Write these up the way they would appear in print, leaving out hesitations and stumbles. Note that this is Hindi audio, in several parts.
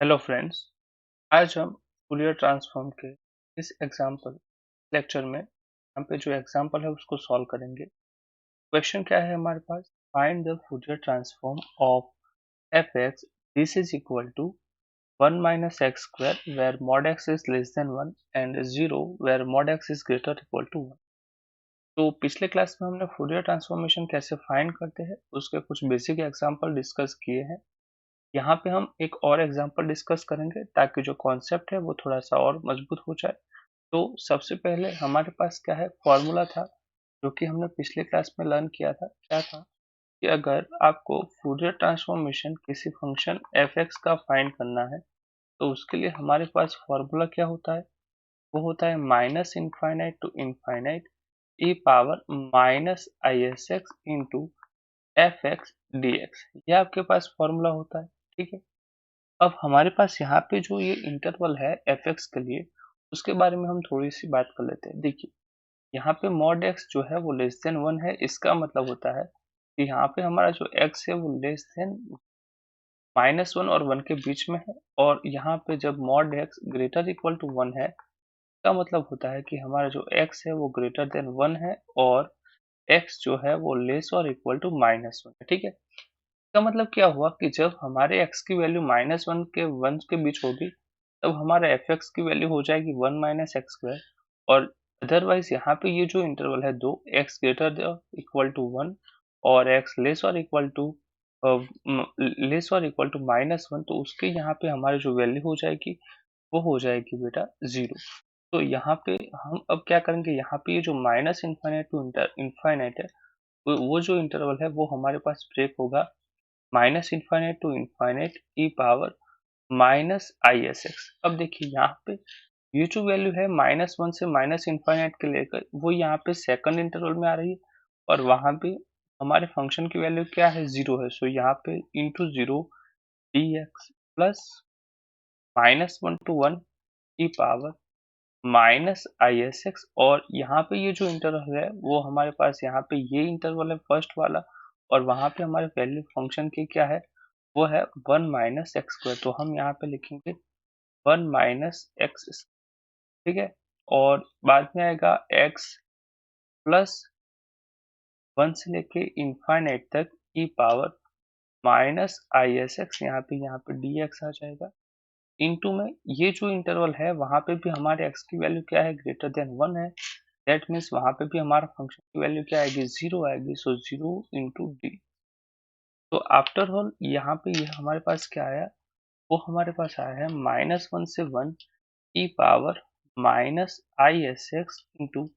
Hello friends. आज हम फूरियर ट्रांसफॉर्म के इस एग्जाम्पल लेक्चर में यहाँ पे जो एग्जाम्पल है उसको सॉल्व करेंगे। क्वेश्चन क्या है हमारे पास, find the Fourier transform of f x this is equal to 1 minus x square where mod x is less than 1 and 0 where mod x is greater equal to 1। तो पिछले क्लास में हमने फूरियर ट्रांसफॉर्मेशन कैसे फाइंड करते हैं उसके कुछ बेसिक एग्जाम्पल डिस्कस किए हैं। यहाँ पे हम एक और एग्जांपल डिस्कस करेंगे ताकि जो कॉन्सेप्ट है वो थोड़ा सा और मजबूत हो जाए। तो सबसे पहले हमारे पास क्या है, फॉर्मूला था जो कि हमने पिछले क्लास में लर्न किया था। क्या था कि अगर आपको फूरियर ट्रांसफॉर्मेशन किसी फंक्शन एफ एक्स का फाइंड करना है तो उसके लिए हमारे पास फॉर्मूला क्या होता है, वो होता है minus infinite to infinite E power minus I S x into F X D X. ये आपके पास फॉर्मूला होता है। ठीक है, अब हमारे पास यहाँ पे जो ये इंटरवल है एफ एक्स के लिए उसके बारे में हम थोड़ी सी बात कर लेते हैं। देखिए, यहाँ पे मॉड एक्स जो है वो लेस देन 1 है। इसका मतलब होता है कि यहाँ पे हमारा जो एक्स है वो लेस देन -1 और 1 के बीच में है, और यहाँ पे जब mod x greater equal to 1 है इसका मतलब होता है कि हमारा जो एक्स है वो ग्रेटर देन 1 है और एक्स जो है वो लेस और इक्वल टू -1 है। ठीक है, इसका मतलब क्या हुआ कि जब हमारे x की वैल्यू -1 के बीच होगी तब हमारा एफ एक्स की वैल्यू हो जाएगी 1 माइनस एक्स स्क्वायर। और अदरवाइज यहाँ पे ये जो इंटरवल है दो, x ग्रेटर इक्वल टू 1 और x लेस और इक्वल टू -1, तो उसके यहाँ पे हमारी जो वैल्यू हो जाएगी वो हो जाएगी बेटा 0। तो यहाँ पे हम अब क्या करेंगे, यहाँ पे ये जो माइनस इन्फाइनाइट टू इनफाइनाइट है वो जो इंटरवल है वो हमारे पास ब्रेक होगा minus infinite to infinite E power minus I S X. अब देखिए यहाँ पे ये जो वैल्यू है -1 से माइनस इन्फाइनाइट के लेकर वो यहाँ पे सेकंड इंटरवल में आ रही है, और वहां पे हमारे फंक्शन की वैल्यू क्या है, 0 है। सो यहाँ पे into 0 D X plus -1 to 1 E power minus I S X. और यहाँ पे ये जो इंटरवल है वो हमारे पास यहाँ पे ये इंटरवल है फर्स्ट वाला, और वहां पे हमारे वैल्यू फंक्शन की क्या है, वो है 1 माइनस एक्स स्क्वायर। तो हम यहाँ पे लिखेंगे 1 माइनस एक्स। ठीक है, और बाद में आएगा x प्लस 1 से लेके इनफाइनाइट तक e power minus I S x, यहाँ पे डी एक्स आ जाएगा। इनटू में ये जो इंटरवल है वहां पे भी हमारे x की वैल्यू क्या है, ग्रेटर देन 1 है। दैट मीन्स वहां पे भी हमारा फंक्शन की वैल्यू क्या आएगी, 0 आएगी। सो 0 इंटू डी। तो आफ्टर ऑल यहाँ पे ये हमारे पास क्या आया, वो हमारे पास आया है -1 से 1 ई power minus I S x into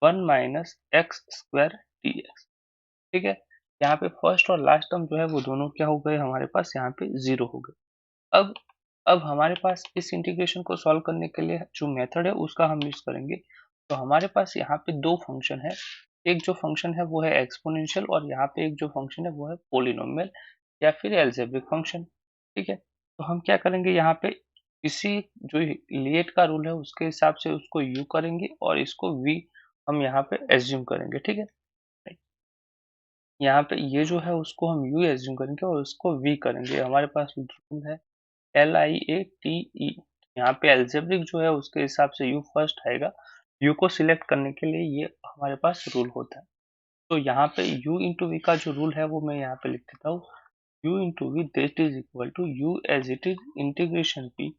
1 minus x square d x. ठीक है, यहाँ पे फर्स्ट और लास्ट टर्म जो है वो दोनों क्या हो गए, हमारे पास यहाँ पे 0 हो गए। अब अब हमारे पास इस इंटीग्रेशन को सॉल्व करने के लिए जो मेथड है उसका हम यूज करेंगे। तो हमारे पास यहाँ पे दो फंक्शन है, एक जो फंक्शन है वो है एक्सपोनेंशियल, और यहाँ पे एक जो फंक्शन है वो है पोलिनोमियल या फिर एल्जेब्रिक फंक्शन। ठीक है, तो हम क्या करेंगे, यहाँ पे इसी जो लिएट का रूल है उसके हिसाब से उसको यू करेंगे और इसको वी हम यहाँ पे एज्यूम करेंगे। ठीक है, यहाँ पे ये जो है उसको हम यू एज्यूम करेंगे और उसको वी करेंगे। हमारे पास रूल है LIATE। यहाँ पे एल्जेब्रिक जो है उसके हिसाब से यू फर्स्ट आएगा। यू को सिलेक्ट करने के लिए ये हमारे पास रूल होता है। तो यहाँ पे u इंटू वी का जो रूल है वो मैं यहाँ पे लिख देता हूँ, u into V that is equal to U as it is integration p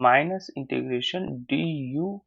minus integration D U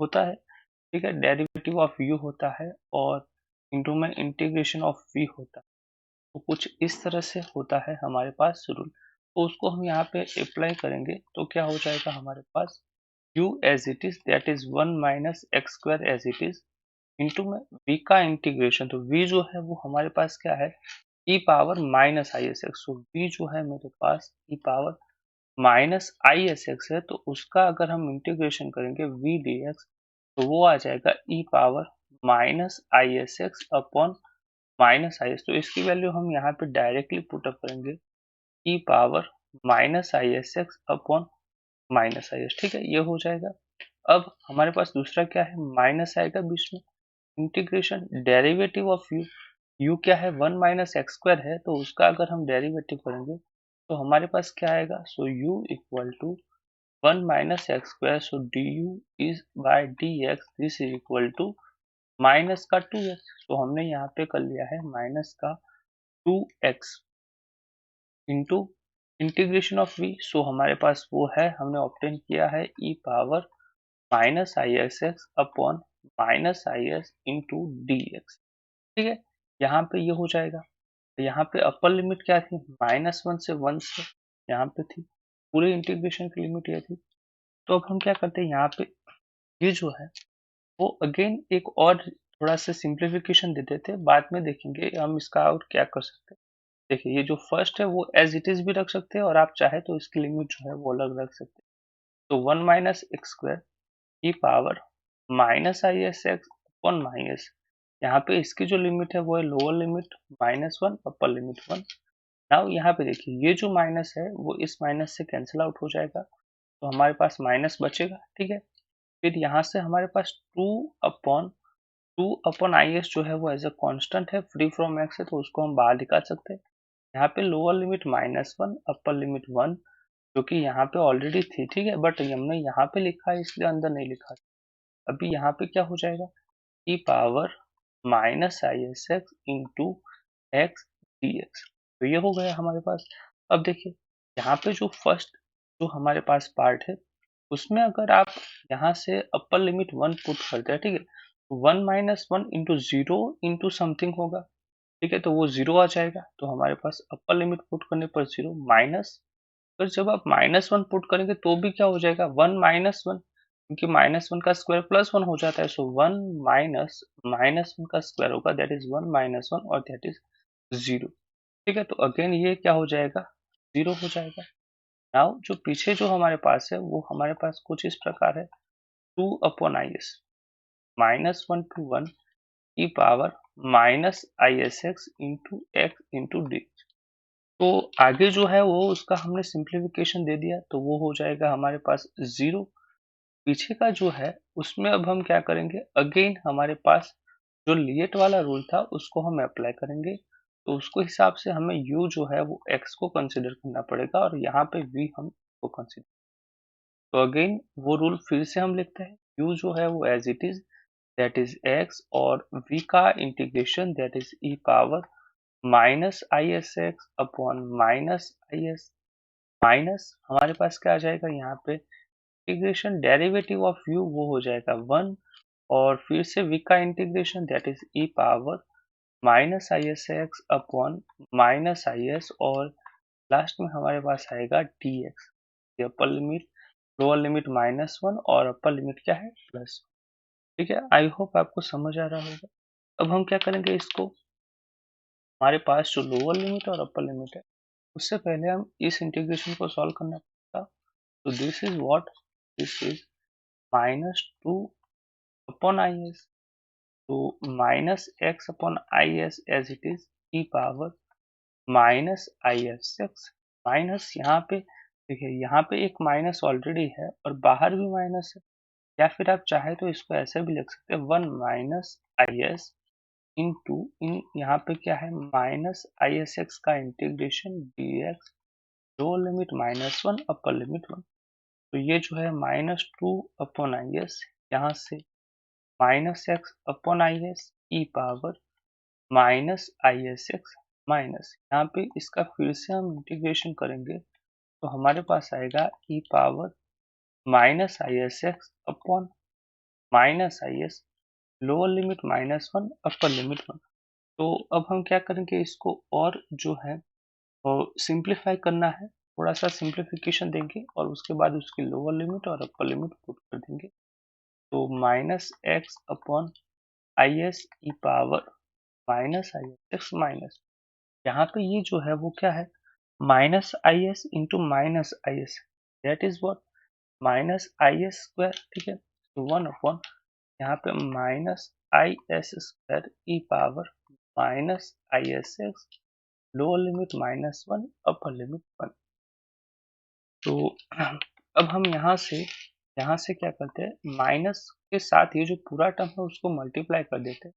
होता है। ठीक है, डेरिवेटिव ऑफ u होता है और इंटू में इंटीग्रेशन ऑफ v होता है। तो कुछ इस तरह से होता है हमारे पास रूल। तो उसको हम यहाँ पे अप्लाई करेंगे तो क्या हो जाएगा हमारे पास, u as it is that is 1 minus x square as it is into में v का इंटीग्रेशन। तो v जो है वो हमारे पास क्या है, e power minus I S x. तो v जो है मेरे पास e power minus I S x है, तो उसका अगर हम इंटीग्रेशन करेंगे v डी एक्स तो वो आ जाएगा e power minus I S x upon minus I s. तो इसकी वैल्यू हम यहाँ पे डायरेक्टली पुट अप करेंगे, e power minus I S x upon minus I s. ठीक है, ये हो जाएगा। अब हमारे पास दूसरा क्या है, माइनस आएगा बीच में, integration derivative of you. You क्या है, 1 माइनस एक्स स्क्वायर है, तो उसका अगर हम डेरिवेटिव करेंगे तो हमारे पास क्या आएगा, so u equal to 1 minus x square, so d u is by d x this is equal to minus का 2x। तो हमने यहाँ पे कर लिया है माइनस का 2x into integration of v। सो हमारे पास वो है, हमने ऑब्टेन किया है e power minus I S x upon minus I S into D x. ठीक है, यहाँ पे ये हो जाएगा। यहाँ पे अपर लिमिट क्या थी, -1 से 1 से यहाँ पे थी, पूरे इंटीग्रेशन की लिमिट ये थी। तो अब हम क्या करते हैं, यहाँ पे ये जो है वो अगेन एक और थोड़ा सा सिंप्लीफिकेशन दे देते हैं, बाद में देखेंगे हम इसका और क्या कर सकते हैं। देखिए, ये जो फर्स्ट है वो एज इट इज भी रख सकते हैं, और आप चाहे तो इसकी लिमिट जो है वो अलग रख सकते हैं। तो 1 माइनस एक्स स्क्वायर की power minus I S x upon minus, यहाँ पे इसकी जो लिमिट है वो है lower limit -1, upper limit 1। Now यहाँ पे देखिए, ये जो माइनस है वो इस माइनस से कैंसिल आउट हो जाएगा, तो हमारे पास माइनस बचेगा। ठीक है, फिर यहाँ से हमारे पास 2 अपॉन आई एस जो है वो एज अ कॉन्स्टेंट है, फ्री फ्रॉम एक्स है, तो उसको हम बाहर निकाल सकते हैं। यहाँ पे लोअर लिमिट -1, अपर लिमिट 1, जो कि यहाँ पे ऑलरेडी थी। ठीक है, बट हमने यहाँ पे लिखा है इसलिए अंदर नहीं लिखा। अभी यहाँ पे क्या हो जाएगा, e power minus I S x into x D x. तो ये हो गया हमारे पास। अब देखिए, यहाँ पे जो फर्स्ट जो हमारे पास पार्ट है उसमें अगर आप यहाँ से अपर लिमिट 1 पुट करते हैं, ठीक है, तो 1 - 1 इंटू जीरो इंटू समथिंग होगा। ठीक है, तो वो जीरो आ जाएगा, तो हमारे पास अपर लिमिट पुट करने पर जीरो माइनस, फिर जब आप -1 पुट करेंगे तो भी क्या हो जाएगा, 1 - 1, क्योंकि -1 का स्क्वायर +1 हो जाता है। सो 1 माइनस -1 का स्क्वायर होगा, दैट इज 1 - 1, और दैट इज जीरो। ठीक है, तो अगेन ये क्या हो जाएगा, जीरो हो जाएगा। नाउ जो पीछे जो हमारे पास है वो हमारे पास कुछ इस प्रकार है, 2/is -1 to 1 की power minus I S x into x into D. तो आगे जो है वो उसका हमने सिंप्लीफिकेशन दे दिया, तो वो हो जाएगा हमारे पास जीरो। पीछे का जो है उसमें अब हम क्या करेंगे, अगेन हमारे पास जो लिएट वाला रूल था उसको हम अप्लाई करेंगे, तो उसको हिसाब से हमें u जो है वो x को कंसिडर करना पड़ेगा, और यहाँ पे v हम को कंसिडर। तो अगेन वो रूल फिर से हम लिखते हैं, u जो है वो as it is that is x, और v का integration that is e power minus I S x upon minus I s, minus हमारे पास क्या आ जाएगा, यहाँ पे इंटीग्रेशन डेरिवेटिव ऑफ u वो हो जाएगा 1, और फिर से v का integration that is e power minus I S x upon minus I s, और लास्ट में हमारे पास आएगा डी एक्स। ये अपर लिमिट, लोअर लिमिट -1, और अपर लिमिट क्या है, प्लस। ठीक है, आई होप आपको समझ आ रहा होगा। अब हम क्या करेंगे, इसको हमारे पास जो लोअर लिमिट और अपर लिमिट है उससे पहले हम इस इंटीग्रेशन को सॉल्व करना पड़ेगा। तो this is what, this is -2 upon i s, तो minus x upon i s as it is e power minus I S x, minus यहाँ पे देखिए, यहाँ पे एक माइनस ऑलरेडी है और बाहर भी माइनस है, या फिर आप चाहे तो इसको ऐसे भी लिख सकते हैं, 1 माइनस आई एस इंटू इन यहाँ पे क्या है, माइनस आई एस एक्स का integration D x, lower limit -1, upper limit 1। तो ये जो है -2 अपॉन आई एस, यहाँ से minus x upon i S E power minus I S x minus, यहाँ पे इसका फिर से हम इंटीग्रेशन करेंगे तो हमारे पास आएगा e power minus I S x upon minus I s, lower limit -1, upper limit 1। तो अब हम क्या करेंगे, इसको और जो है सिंप्लीफाई करना है, थोड़ा सा सिंप्लीफिकेशन देंगे और उसके बाद उसकी लोअर लिमिट और अपर लिमिट पुट कर देंगे। तो minus x upon i S E power minus I S x minus, यहाँ पे ये जो है वो क्या है, minus I S into minus I S, that is what, minus I s square. ठीक है, तो 1 अपॉन यहाँ पे minus I s square e power minus I S x, lower limit -1, upper limit 1। तो अब हम यहाँ से क्या करते हैं, माइनस के साथ ये जो पूरा टर्म है उसको मल्टीप्लाई कर देते हैं,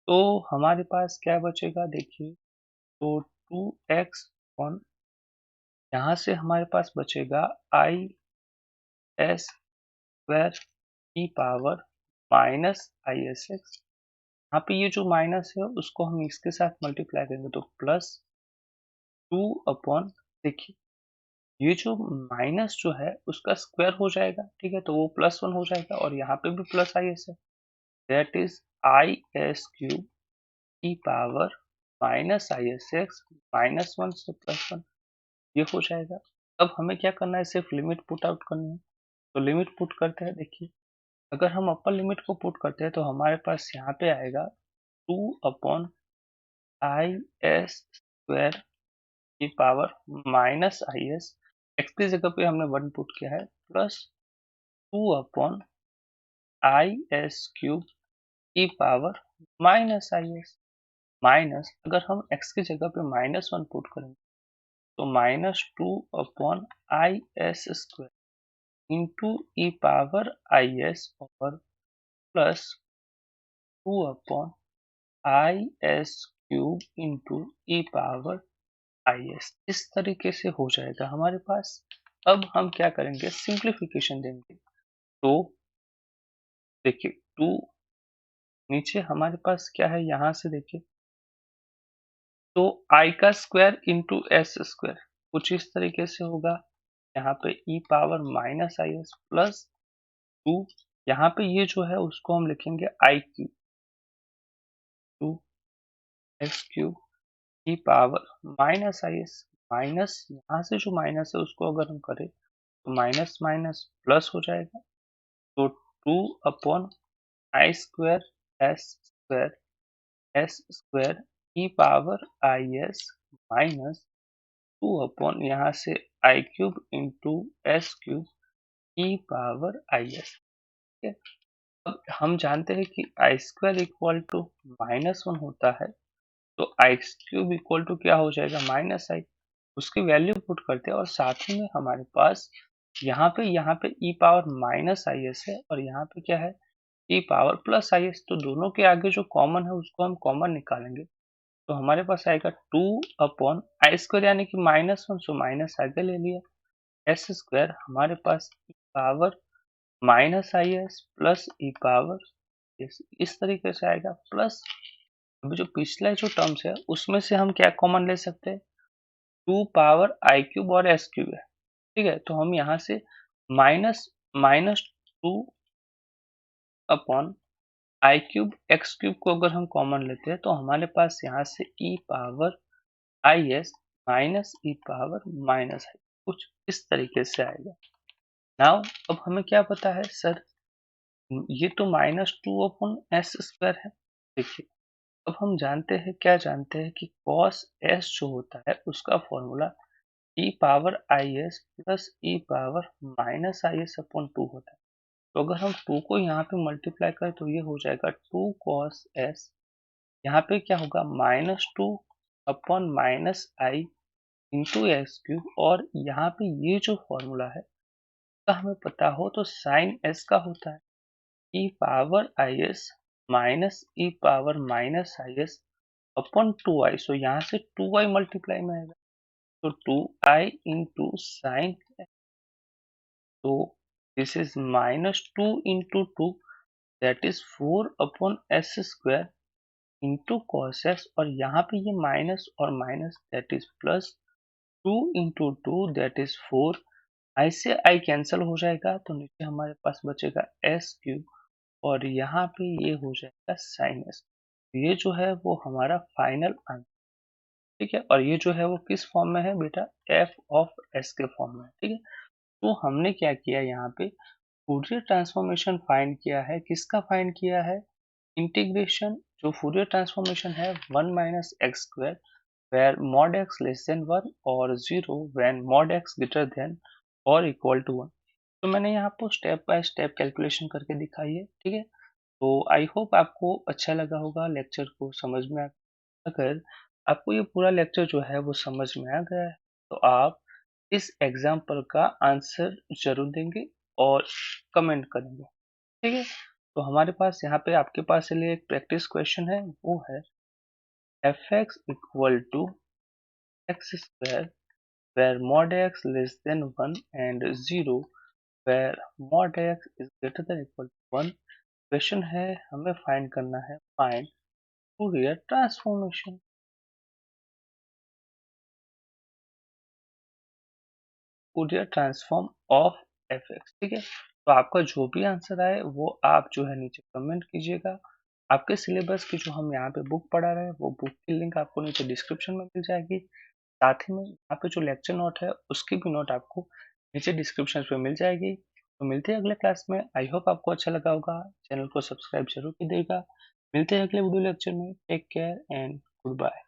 तो हमारे पास क्या बचेगा, देखिए, तो 2x अपॉन यहाँ से हमारे पास बचेगा आई एस स्क्वायर की power minus I S x. यहाँ पे ये जो माइनस है उसको हम इसके साथ मल्टीप्लाई करेंगे तो प्लस 2 अपॉन, देखिए ये जो माइनस जो है उसका स्क्वायर हो जाएगा, ठीक है, तो वो +1 हो जाएगा और यहाँ पे भी प्लस आई एस है, that is i s cube की power minus I S x -1 से +1, ये हो जाएगा। अब हमें क्या करना है, सिर्फ लिमिट पुट आउट करनी है, तो लिमिट पुट करते हैं। देखिए अगर हम अपर लिमिट को पुट करते हैं तो हमारे पास यहाँ पे आएगा 2 अपॉन आई एस स्क्वायर की power minus I S, x की जगह पे हमने 1 पुट किया है, plus 2 upon i s cube की पावर माइनस आई एस, माइनस अगर हम x की जगह पे -1 पुट करेंगे तो -2 upon i s square into e power i s और plus 2 upon i s cube into e power i s. इस तरीके से हो जाएगा हमारे पास। अब हम क्या करेंगे, सिंप्लीफिकेशन देंगे, तो देखिए 2 नीचे हमारे पास क्या है, यहाँ से देखिए तो आई का स्क्वायर इंटू एस स्क्वायर कुछ इस तरीके से होगा, यहाँ पे ई पावर माइनस आई एस प्लस 2, यहाँ पे ये जो है उसको हम लिखेंगे i cube 2 x cube e power minus I s, minus यहाँ से जो माइनस है उसको अगर हम करें तो माइनस माइनस प्लस हो जाएगा, तो 2 upon i square s square e power i s minus 2 upon यहाँ से i cube into s cube e power i s. ठीक है, अब हम जानते हैं कि आई स्क्वायर इक्वल टू -1 होता है, तो आई क्यूब इक्वल टू क्या हो जाएगा, माइनस आई, उसकी वैल्यू पुट करते हैं और साथ ही में हमारे पास यहाँ पे ई पावर माइनस आई एस है और यहाँ पे क्या है, e power plus i s, तो दोनों के आगे जो कॉमन है उसको हम कॉमन निकालेंगे, तो हमारे पास आएगा 2 अपॉन आई स्क्वायर यानी कि -1, सो माइनस आगे ले लिया, एस स्क्वायर हमारे पास ई पावर माइनस आई एस प्लस ई पावर इस तरीके से आएगा, प्लस अभी जो पिछला जो टर्म्स है उसमें से हम क्या कॉमन ले सकते हैं, 2 पावर आई क्यूब और एस क्यूब है, ठीक है, तो हम यहाँ से माइनस माइनस 2 अपॉन आई क्यूब एक्स क्यूब को अगर हम कॉमन लेते हैं तो हमारे पास यहाँ से e power i s minus e power minus i कुछ इस तरीके से आएगा। नाउ अब हमें क्या पता है सर, ये तो -2 अपॉन एस स्क्वायर है, देखिए अब हम जानते हैं, क्या जानते हैं कि cos s जो होता है उसका formula e power i s plus e power minus I s upon 2 होता है, तो अगर हम 2 को यहाँ पे मल्टीप्लाई करें तो ये हो जाएगा 2 cos s, यहाँ पे क्या होगा -2 अपॉन माइनस आई इंटू एक्स क्यूब, और यहाँ पे ये जो फॉर्मूला है का हमें पता हो तो साइन s का होता है e power i s minus e power minus I s upon 2i, so यहाँ से 2i मल्टीप्लाई में आएगा, तो 2i इंटू साइन, तो this is -2 into 2 that is 4 upon s square into cos s, और यहाँ पे ये माइनस और minus that is plus 2 into 2 that is 4, i से आई कैंसिल हो जाएगा तो नीचे हमारे पास बचेगा एस क्यूब और यहाँ पे ये हो जाएगा साइन एस, ये जो है वो हमारा फाइनल आंसर, ठीक है, और ये जो है वो किस फॉर्म में है बेटा, एफ ऑफ एस के फॉर्म में, ठीक है। तो हमने क्या किया, यहाँ पे फूरियर ट्रांसफॉर्मेशन फाइंड किया है, किसका फाइंड किया है, इंटीग्रेशन जो फूरियर ट्रांसफॉर्मेशन है 1 minus x square where mod x less than 1 और 0 when mod x greater than और इक्वल टू 1, तो मैंने यहाँ पर स्टेप बाय स्टेप कैलकुलेशन करके दिखाई है, ठीक है। तो आई होप आपको अच्छा लगा होगा, लेक्चर को समझ में आ, अगर आपको ये पूरा लेक्चर जो है वो समझ में आ गया है तो आप इस एग्जाम्पल का आंसर जरूर देंगे और कमेंट करेंगे, ठीक है। तो हमारे पास यहाँ पे आपके पास के लिए एक प्रैक्टिस क्वेश्चन है, वो है f x equal to x square where mod x less than 1 and 0 where mod x is greater than equal to 1। Question है हमें फाइंड करना है find Fourier transformation, Fourier transform of f x. ठीक है, तो आपका जो भी आंसर आए वो आप जो है नीचे कमेंट कीजिएगा। आपके सिलेबस की जो हम यहाँ पे बुक पढ़ा रहे हैं वो बुक की लिंक आपको नीचे डिस्क्रिप्शन में मिल जाएगी। साथ ही में यहाँ पे जो लेक्चर नोट है उसकी भी नोट आपको नीचे डिस्क्रिप्शन पे मिल जाएगी। तो मिलते हैं अगले क्लास में। आई होप आपको अच्छा लगा होगा। चैनल को सब्सक्राइब जरूर कीजिएगा। मिलते हैं अगले वीडियो लेक्चर में। Take care and good bye.